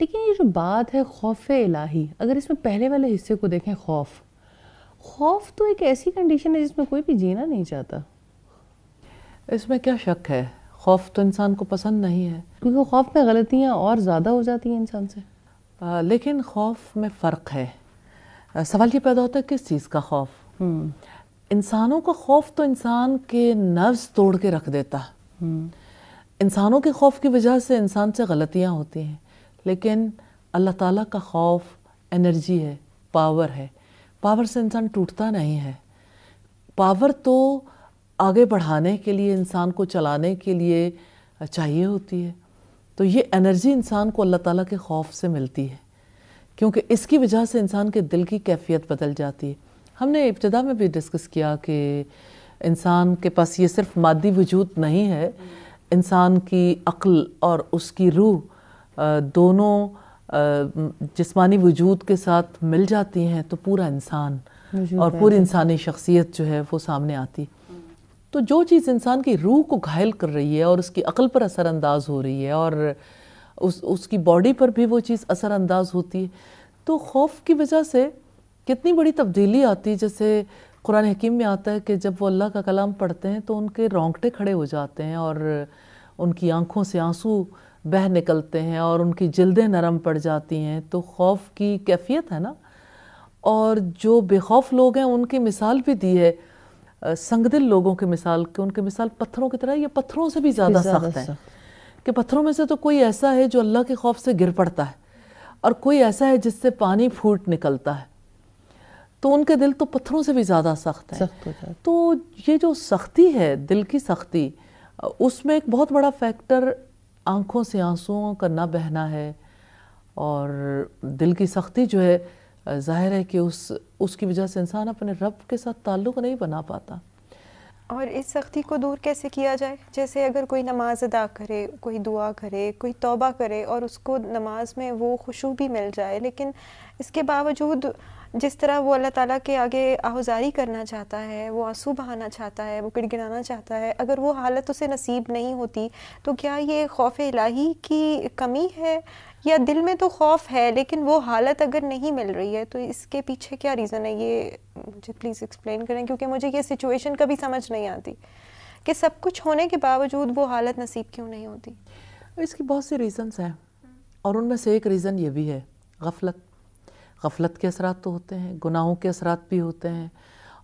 لیکن یہ جو بات ہے خوف الہی، اگر اس میں پہلے والے حصے کو دیکھیں، خوف تو ایک ایسی کنڈیشن ہے جس میں کوئی بھی جینا نہیں چاہتا. اس میں کیا شک ہے، خوف تو انسان کو پسند نہیں ہے. کیونکہ خوف میں غلطیاں اور زیادہ ہو جاتی ہیں انسان سے. لیکن خوف میں فرق ہے. سوال یہ پیدا ہوتا ہے کس چیز کا خوف؟ انسانوں کا خوف تو انسان کے نروز توڑ کے رکھ دیتا ہے. انسانوں کے خوف کی وجہ سے انسان سے غلطیاں ہوتی ہیں، لیکن اللہ تعالیٰ کا خوف انرجی ہے، پاور ہے. پاور سے انسان ٹوٹتا نہیں ہے. پاور تو آگے بڑھانے کے لیے، انسان کو چلانے کے لیے چاہیے ہوتی ہے. تو یہ انرجی انسان کو اللہ تعالیٰ کے خوف سے ملتی ہے، کیونکہ اس کی وجہ سے انسان کے دل کی کیفیت بدل جاتی ہے. ہم نے ابتدا میں بھی ڈسکس کیا کہ انسان کے پاس یہ صرف مادی وجود نہیں ہے، انسان کی عقل اور اس کی روح دونوں جسمانی وجود کے ساتھ مل جاتی ہیں تو پورا انسان اور پوری انسانی شخصیت جو ہے وہ سامنے آتی. تو جو چیز انسان کی روح کو گھائل کر رہی ہے اور اس کی عقل پر اثر انداز ہو رہی ہے اور اس کی باڈی پر بھی وہ چیز اثر انداز ہوتی ہے، تو خوف کی وجہ سے کتنی بڑی تبدیلی آتی ہے. جیسے قرآن حکیم میں آتا ہے کہ جب وہ اللہ کا کلام پڑھتے ہیں تو ان کے رونگٹے کھڑے ہو جاتے ہیں اور ان کی آنکھوں سے آنسو بہہ نکلتے ہیں اور ان کی جلدیں نرم پڑ جاتی ہیں. تو خوف کی کیفیت ہے نا. اور جو بے خوف لوگ ہیں ان کی مثال بھی دی ہے، سنگ دل لوگوں کی مثال، کہ ان کی مثال پتھروں کی طرح، یہ پتھروں سے بھی زیادہ سخت ہے. کہ پتھروں میں سے تو کوئی ایسا ہے جو اللہ کے خوف سے گر پڑتا ہے اور کوئی ایسا ہے جس سے پانی پھوٹ نکلتا ہے. تو ان کے دل تو پتھروں سے بھی زیادہ سخت ہے. تو یہ جو سختی ہے، دل کی سختی، اس میں ایک بہت بڑا فیکٹر آنکھوں سے آنسوؤں کا نہ بہنا ہے. اور دل کی سختی جو ہے ظاہر ہے کہ اس کی وجہ سے انسان اپنے رب کے ساتھ تعلق نہیں بنا پاتا. اور اس سختی کو دور کیسے کیا جائے؟ جیسے اگر کوئی نماز ادا کرے، کوئی دعا کرے، کوئی توبہ کرے اور اس کو نماز میں وہ خشوع بھی مل جائے، لیکن اس کے باوجود جس طرح وہ اللہ تعالیٰ کے آگے آہوزاری کرنا چاہتا ہے، وہ آنسو بہانا چاہتا ہے، وہ گڑگڑانا چاہتا ہے، اگر وہ حالت اسے نصیب نہیں ہوتی تو کیا یہ خوف الہی کی کمی ہے، یا دل میں تو خوف ہے لیکن وہ حالت اگر نہیں مل رہی ہے تو اس کے پیچھے کیا ریزن ہے؟ یہ مجھے پلیز ایکسپلین کریں، کیونکہ مجھے یہ سچویشن کبھی سمجھ نہیں آتی کہ سب کچھ ہونے کے باوجود وہ حالت نصیب کیوں نہیں ہوتی. اس کی بہت سی ریزنز ہیں، اور ان میں سے ایک ریزن یہ بھی ہے، غفلت کے اثرات تو ہوتے ہیں، گناہوں کے اثرات بھی ہوتے ہیں.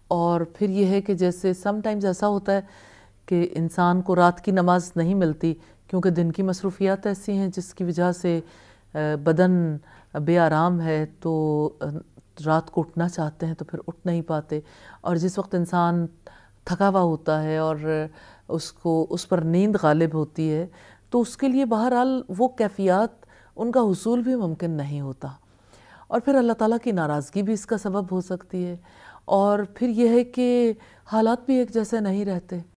اور پھر یہ ہے کہ جیسے سم ٹائمز ایسا ہوتا ہے کہ انسان کو رات کی نماز نہیں ملتی کیونکہ دن کی مصروفیات ایسی ہیں جس کی وجہ سے بدن بے آرام ہے، تو رات کو اٹھنا چاہتے ہیں تو پھر اٹھ نہیں پاتے. اور جس وقت انسان تھکا ہوا ہوتا ہے اور اس پر نیند غالب ہوتی ہے تو اس کے لیے بہرحال وہ کیفیات، ان کا حصول بھی ممکن نہیں ہوتا. اور پھر اللہ تعالیٰ کی ناراضگی بھی اس کا سبب ہو سکتی ہے. اور پھر یہ ہے کہ حالات بھی ایک جیسے نہیں رہتے.